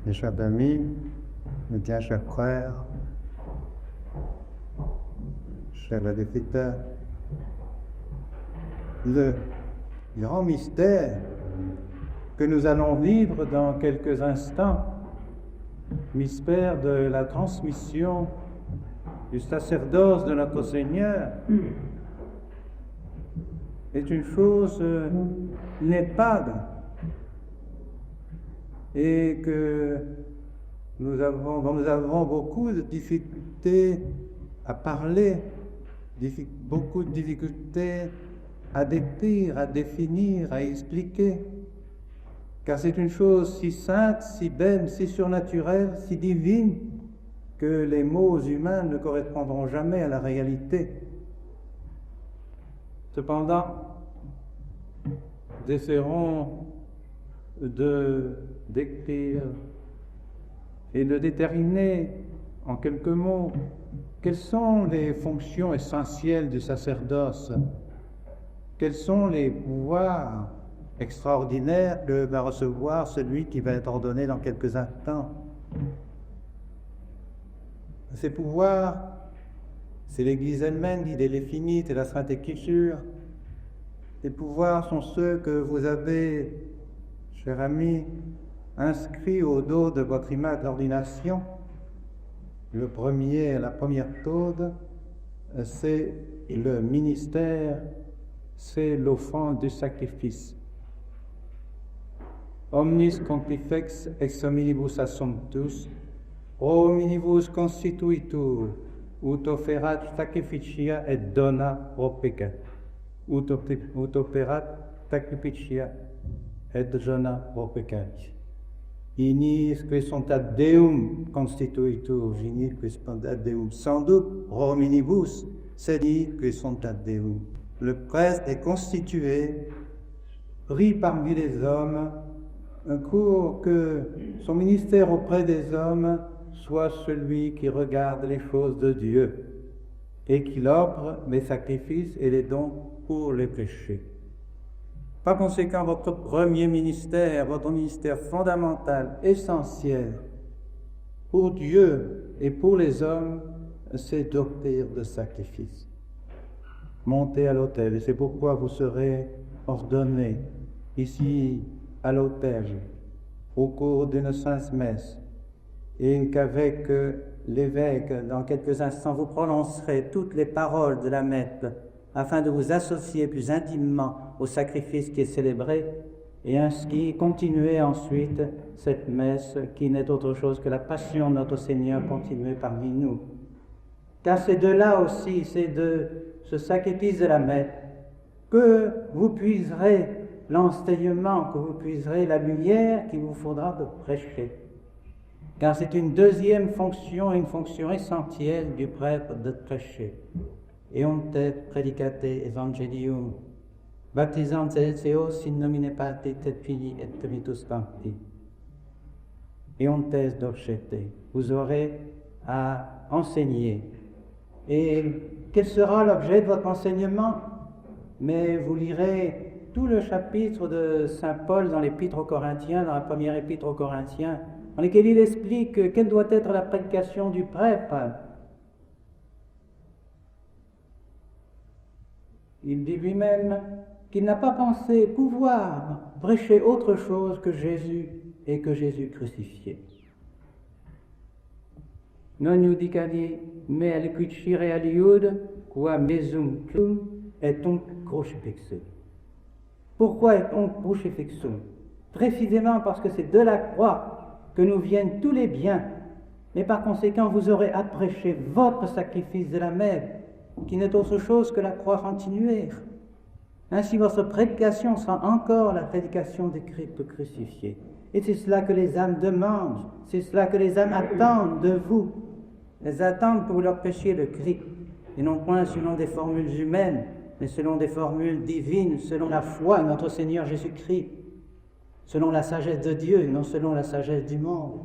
mes chers amis, mes bien chers frères, chers auditeurs, le grand mystère que nous allons vivre dans quelques instants, mystère de la transmission du sacerdoce de notre Seigneur, est une chose népade et que nous avons beaucoup de difficultés à parler, beaucoup de difficultés à décrire, à définir, à expliquer, car c'est une chose si sainte, si belle, si surnaturelle, si divine, que les mots humains ne correspondront jamais à la réalité. Cependant, nous essaierons de décrire et de déterminer en quelques mots quelles sont les fonctions essentielles du sacerdoce, quels sont les pouvoirs extraordinaires que va recevoir celui qui va être ordonné dans quelques instants. Ces pouvoirs, c'est l'Église elle-même qui les définit, c'est la Sainte Écriture. Ces pouvoirs sont ceux que vous avez, chers amis, inscrits au dos de votre image d'ordination. La première chose, c'est le ministère, c'est l'offrande du sacrifice. Omnis pontifex ex hominibus assumptus, hominibus constituitur, ut offerat sacrificia et dona pro peccat. Ut operat sacrificia et dona pro peccat. Inis que sunt ad Deum constituitur, vini que sunt ad Deum. Sans doute, hominibus, c'est dit que sunt ad Deum. Le prêtre est constitué, pris parmi les hommes, pour que son ministère auprès des hommes soit celui qui regarde les choses de Dieu et qu'il offre les sacrifices et les dons pour les péchés. Par conséquent, votre premier ministère, votre ministère fondamental, essentiel pour Dieu et pour les hommes, c'est d'offrir le sacrifice. Montez à l'autel, et c'est pourquoi vous serez ordonnés ici à l'autel au cours d'une sainte messe, et qu'avec l'évêque, dans quelques instants, vous prononcerez toutes les paroles de la messe afin de vous associer plus intimement au sacrifice qui est célébré et ainsi continuer ensuite cette messe qui n'est autre chose que la passion de notre Seigneur continuée parmi nous. Car c'est de là aussi, c'est de ce sacrifice de la messe que vous puiserez l'enseignement, que vous puiserez la lumière qu'il vous faudra de prêcher. Car c'est une deuxième fonction, une fonction essentielle du prêtre de prêcher. Eonte predicate evangelium, baptisant eos in nomine Patri et Filii et Spiritus Sancti. Eontes docete, vous aurez à enseigner. Et quel sera l'objet de votre enseignement? Mais vous lirez tout le chapitre de Saint Paul dans l'Épître aux Corinthiens, dans la première Épître aux Corinthiens, dans lequel il explique quelle doit être la prédication du prêtre. Il dit lui-même qu'il n'a pas pensé pouvoir prêcher autre chose que Jésus et que Jésus crucifié. Non iudicali me aliquicire aliud, qua mesum cum et tunc crucifixum. Pourquoi est-on crucifixum? Précisément parce que c'est de la croix que nous viennent tous les biens, mais par conséquent vous aurez à prêcher votre sacrifice de la messe, qui n'est autre chose que la croix continuelle. Ainsi votre prédication sera encore la prédication du Christ crucifié. Et c'est cela que les âmes demandent, c'est cela que les âmes attendent de vous. Elles attendent que vous leur prêchiez le Christ, et non point selon des formules humaines, mais selon des formules divines, selon la foi de notre Seigneur Jésus-Christ, selon la sagesse de Dieu, non selon la sagesse du monde.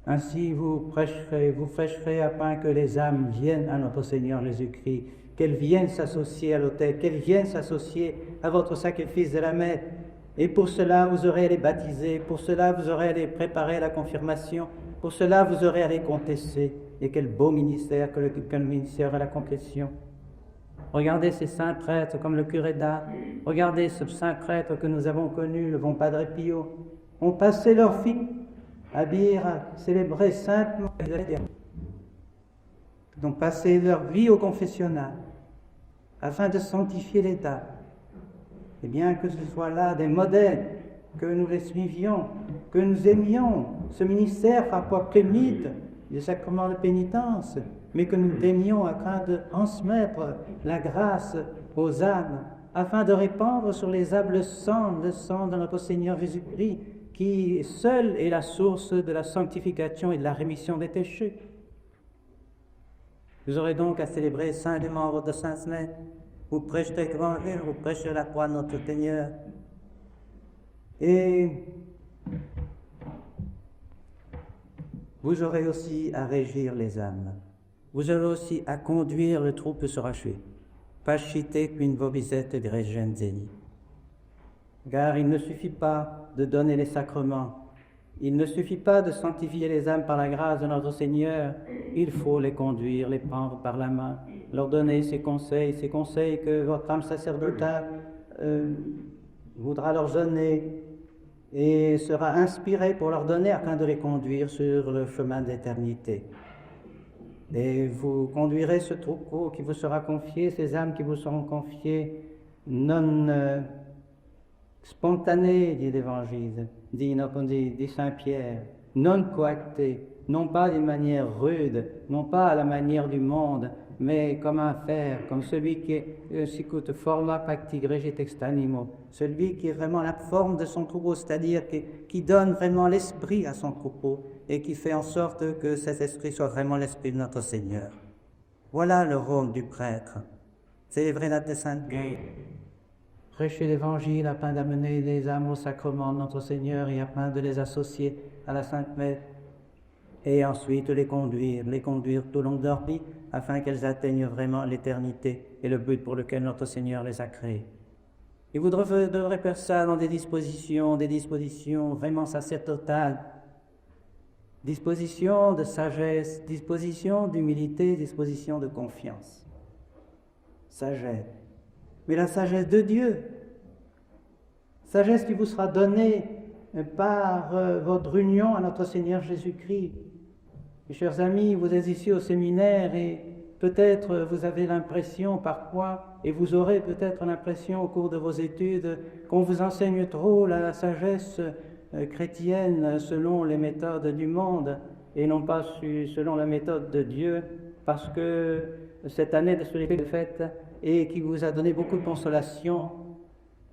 Ainsi vous prêcherez afin que les âmes viennent à notre Seigneur Jésus-Christ, qu'elles viennent s'associer à l'autel, qu'elles viennent s'associer à votre sacrifice de la messe, Et pour cela, vous aurez à les baptiser, pour cela, vous aurez à les préparer à la confirmation, pour cela, vous aurez à les contester. Et quel beau ministère que le ministère de la confession. Regardez ces saints prêtres comme le curé d'Ars. Regardez ce saint prêtre que nous avons connu, le bon Padre Pio. Ont passé leur vie à dire, à célébrer saintement. Ils ont passé leur vie au confessionnal afin de sanctifier l'État. Et bien que ce soit là des modèles, que nous les suivions, que nous aimions ce ministère rapport plénite du sacrement de pénitence, mais que nous daignions afin de transmettre la grâce aux âmes, afin de répandre sur les âmes le sang de notre Seigneur Jésus-Christ, qui seul est la source de la sanctification et de la rémission des péchés. Vous aurez donc à célébrer saint les membres de Saint-Smith, vous prêcherez l'évangile, vous prêcherez la croix de notre Seigneur. Et vous aurez aussi à régir les âmes. Vous aurez aussi à conduire le troupe sur Rachel. Pascite quin vobisette de regenzeni. Car il ne suffit pas de donner les sacrements. Il ne suffit pas de sanctifier les âmes par la grâce de notre Seigneur. Il faut les conduire, les prendre par la main, leur donner ces conseils que votre âme sacerdotale voudra leur donner et sera inspirée pour leur donner afin de les conduire sur le chemin d'éternité. Et vous conduirez ce troupeau qui vous sera confié, ces âmes qui vous seront confiées, non spontanées, dit l'Évangile, dit Saint Pierre, non coactées, non pas d'une manière rude, non pas à la manière du monde, mais comme un fer, comme celui qui est sicut forma pacti regetex animo, celui qui est vraiment la forme de son troupeau, c'est-à-dire qui donne vraiment l'esprit à son troupeau et qui fait en sorte que cet esprit soit vraiment l'esprit de notre Seigneur. Voilà le rôle du prêtre. Célébrer la Sainte Guerre, prêcher l'Évangile afin d'amener les âmes au sacrement de notre Seigneur et afin de les associer à la Sainte Messe, et ensuite les conduire tout au long de leur vie afin qu'elles atteignent vraiment l'éternité et le but pour lequel notre Seigneur les a créées. Et vous devrez faire ça dans des dispositions vraiment sacerdotales, dispositions de sagesse, dispositions d'humilité, dispositions de confiance. Sagesse. Mais la sagesse de Dieu, sagesse qui vous sera donnée par votre union à notre Seigneur Jésus-Christ. Mes chers amis, vous êtes ici au séminaire et peut-être vous avez l'impression parfois, et vous aurez peut-être l'impression au cours de vos études, qu'on vous enseigne trop la sagesse chrétienne selon les méthodes du monde et non pas selon la méthode de Dieu, parce que cette année de solitude faite et qui vous a donné beaucoup de consolation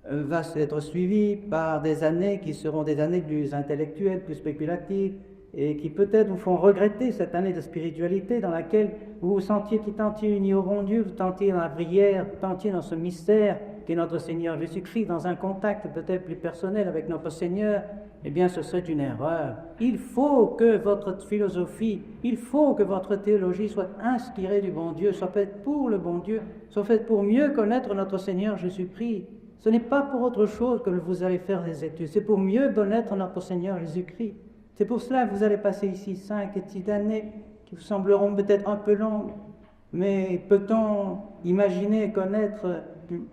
va être suivie par des années qui seront des années plus intellectuelles, plus spéculatives, et qui peut-être vous font regretter cette année de spiritualité dans laquelle vous vous sentiez unis au bon Dieu, vous tentiez dans la prière, vous tentiez dans ce mystère qu'est notre Seigneur Jésus-Christ, dans un contact peut-être plus personnel avec notre Seigneur. Eh bien, ce serait une erreur. Il faut que votre philosophie, il faut que votre théologie soit inspirée du bon Dieu, soit faite pour le bon Dieu, soit faite pour mieux connaître notre Seigneur Jésus-Christ. Ce n'est pas pour autre chose que vous allez faire des études, c'est pour mieux connaître notre Seigneur Jésus-Christ. C'est pour cela que vous allez passer ici 5 et 6 années qui vous sembleront peut-être un peu longues, mais peut-on imaginer et connaître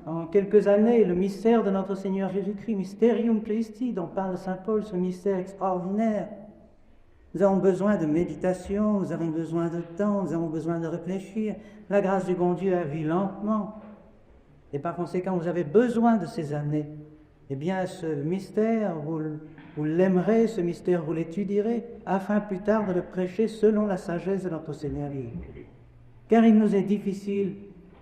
en quelques années le mystère de notre Seigneur Jésus-Christ, Mysterium Christi, dont parle Saint Paul, ce mystère extraordinaire. Nous avons besoin de méditation, nous avons besoin de temps, nous avons besoin de réfléchir. La grâce du bon Dieu agit lentement. Et par conséquent, vous avez besoin de ces années. Eh bien, ce mystère, vous l'aimerez, ce mystère, vous l'étudierez, afin plus tard de le prêcher selon la sagesse de notre Seigneur. Car il nous est difficile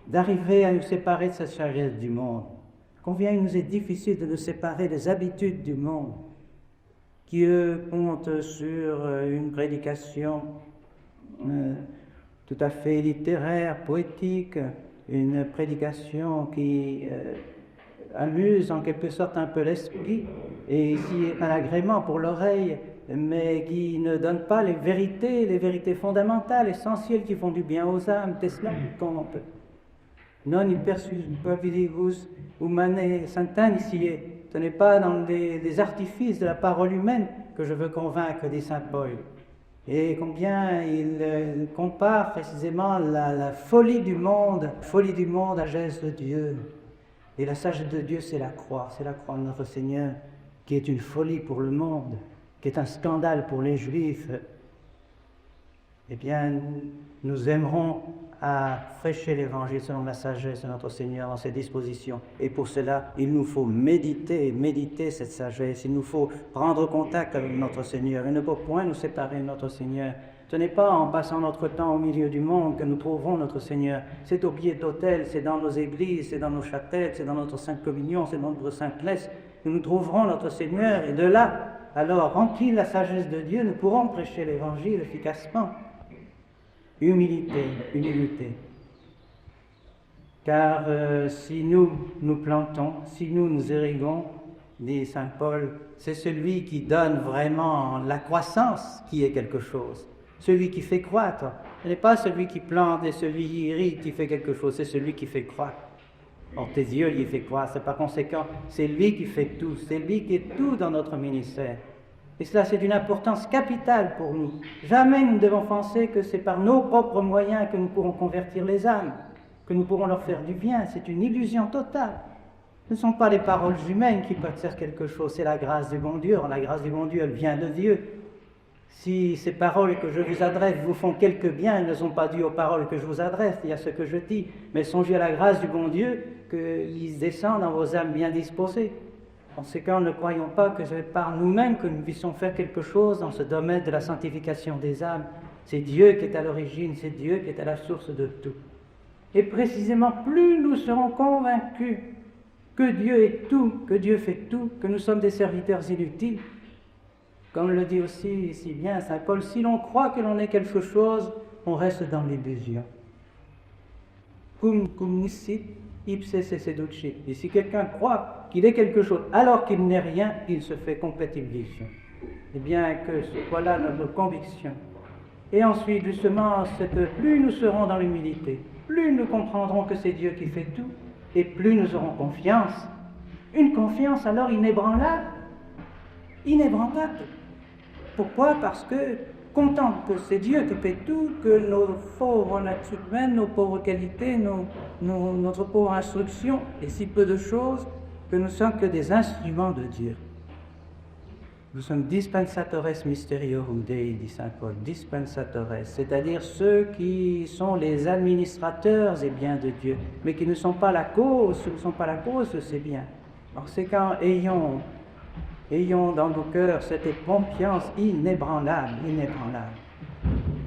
d'arriver à nous séparer de cette sagesse du monde. Combien il nous est difficile de nous séparer des habitudes du monde, qui eux comptent sur une prédication tout à fait littéraire, poétique, une prédication qui amuse en quelque sorte un peu l'esprit et qui est un agrément pour l'oreille, mais qui ne donne pas les vérités fondamentales, essentielles qui font du bien aux âmes. C'est cela qui compte. Non in persuasivus humanae santanicie Ce n'est pas dans des artifices de la parole humaine que je veux convaincre, dit saint Paul. Et combien il compare précisément la folie du monde à la sagesse de Dieu. Et la sagesse de Dieu, c'est la croix de notre Seigneur, qui est une folie pour le monde, qui est un scandale pour les Juifs. Eh bien, nous aimerons à prêcher l'Évangile selon la sagesse de notre Seigneur dans ses dispositions. Et pour cela, il nous faut méditer cette sagesse. Il nous faut prendre contact avec notre Seigneur. Il ne peut point nous séparer de notre Seigneur. Ce n'est pas en passant notre temps au milieu du monde que nous trouverons notre Seigneur. C'est au pied d'autel, c'est dans nos églises, c'est dans nos chapelles, c'est dans notre Sainte Communion, c'est dans notre Sainte Messe que nous trouverons notre Seigneur. Et de là, alors, remplis de la sagesse de Dieu, nous pourrons prêcher l'Évangile efficacement. Humilité. Car si nous nous plantons, si nous irriguons, dit saint Paul, c'est celui qui donne vraiment la croissance qui est quelque chose. Celui qui fait croître. Ce n'est pas celui qui plante et celui qui irrigue qui fait quelque chose, c'est celui qui fait croître. Or, tes yeux, il fait croître. C'est par conséquent, c'est lui qui fait tout. C'est lui qui est tout dans notre ministère. Et cela, c'est d'une importance capitale pour nous. Jamais nous ne devons penser que c'est par nos propres moyens que nous pourrons convertir les âmes, que nous pourrons leur faire du bien. C'est une illusion totale. Ce ne sont pas les paroles humaines qui peuvent faire quelque chose, c'est la grâce du bon Dieu. Or, la grâce du bon Dieu, elle vient de Dieu. Si ces paroles que je vous adresse vous font quelque bien, elles ne sont pas dues aux paroles que je vous adresse et à ce que je dis, mais songez à la grâce du bon Dieu qu'il descend dans vos âmes bien disposées. En ce cas, ne croyons pas que c'est par nous-mêmes que nous puissions faire quelque chose dans ce domaine de la sanctification des âmes. C'est Dieu qui est à l'origine, c'est Dieu qui est à la source de tout. Et précisément, plus nous serons convaincus que Dieu est tout, que Dieu fait tout, que nous sommes des serviteurs inutiles, comme le dit aussi si bien saint Paul, si l'on croit que l'on est quelque chose, on reste dans l'illusion. Cum nisi ipse se seduce. Et si quelqu'un croit qu'il est quelque chose alors qu'il n'est rien, il se fait complète illusion. Eh bien, que ce soit là notre conviction. Et ensuite, justement, plus nous serons dans l'humilité, plus nous comprendrons que c'est Dieu qui fait tout, et plus nous aurons confiance. Une confiance alors inébranlable. Pourquoi ? Parce que, content que c'est Dieu qui fait tout, que nos pauvres natures humaines, nos pauvres qualités, notre pauvre instruction, et si peu de choses, que nous sommes que des instruments de Dieu. Nous sommes dispensatores mysteriorum Dei, dit saint Paul, dispensatores, c'est-à-dire ceux qui sont les administrateurs des biens de Dieu, mais qui ne sont pas la cause, de ces biens. Alors c'est quand ayons dans nos cœurs cette confiance inébranlable.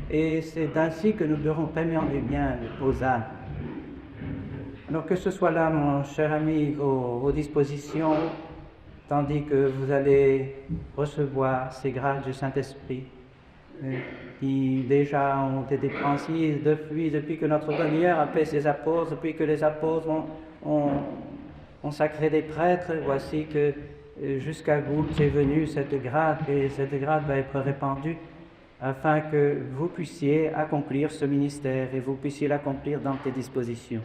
Et c'est ainsi que nous devons préminer bien aux âmes. Donc que ce soit là, mon cher ami, vos dispositions, tandis que vous allez recevoir ces grâces du Saint-Esprit, qui déjà ont été transmises depuis que notre Seigneur a fait ses apôtres, depuis que les apôtres ont sacré des prêtres. Voici que jusqu'à vous c'est venu cette grâce, et cette grâce va être répandue afin que vous puissiez accomplir ce ministère et vous puissiez l'accomplir dans tes dispositions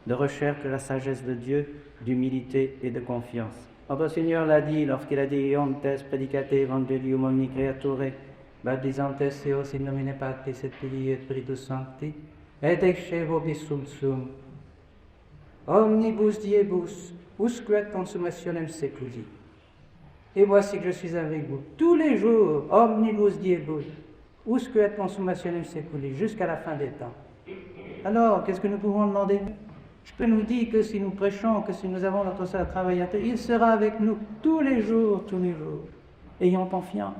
de recherche de la sagesse de Dieu, d'humilité et de confiance. Notre Seigneur l'a dit lorsqu'il a dit « Ontes predicate evangelium omni creature, baptizantes eos in nomine Patris et Filii et Spiritus Sancti, et ecce vobis sum, omnibus diebus, usque consummationem seculi. » Et voici que je suis avec vous tous les jours, omnibus diebus, usque consummationem seculi, jusqu'à la fin des temps. Alors, qu'est-ce que nous pouvons demander ? Je peux nous dire que si nous prêchons, que si nous avons notre seul travail à faire, il sera avec nous tous les jours. Ayons confiance.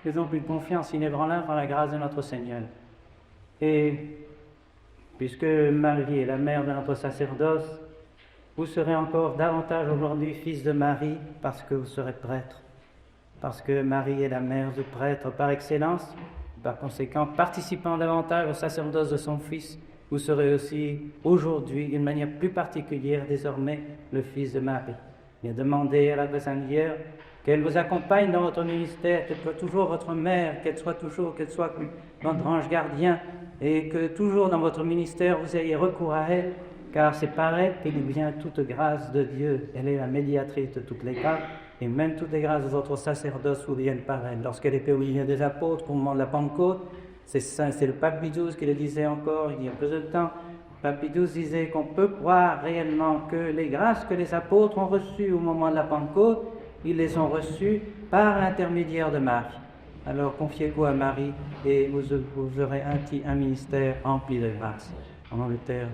Faisons plus de confiance inébranlable en la grâce de notre Seigneur. Et puisque Marie est la mère de notre sacerdoce, vous serez encore davantage aujourd'hui fils de Marie parce que vous serez prêtre. Parce que Marie est la mère du prêtre par excellence. Par conséquent, participant davantage au sacerdoce de son Fils, vous serez aussi aujourd'hui, d'une manière plus particulière désormais, le Fils de Marie. Et demandez à la Sainte Vierge qu'elle vous accompagne dans votre ministère, qu'elle soit toujours votre mère, qu'elle soit votre ange gardien, et que toujours dans votre ministère vous ayez recours à elle, car c'est par elle qu'il vient toute grâce de Dieu. Elle est la médiatrice de toutes les grâces, et même toutes les grâces des autres sacerdoces vous viennent par elle. Lorsqu'elle était au milieu des apôtres, au moment de la Pentecôte, c'est le pape Pie XII qui le disait encore, il y a peu de temps. Le pape Pie XII disait qu'on peut croire réellement que les grâces que les apôtres ont reçues au moment de la Pentecôte, ils les ont reçues par l'intermédiaire de Marie. Alors confiez-vous à Marie et vous aurez un ministère rempli de grâce. En nom du Père,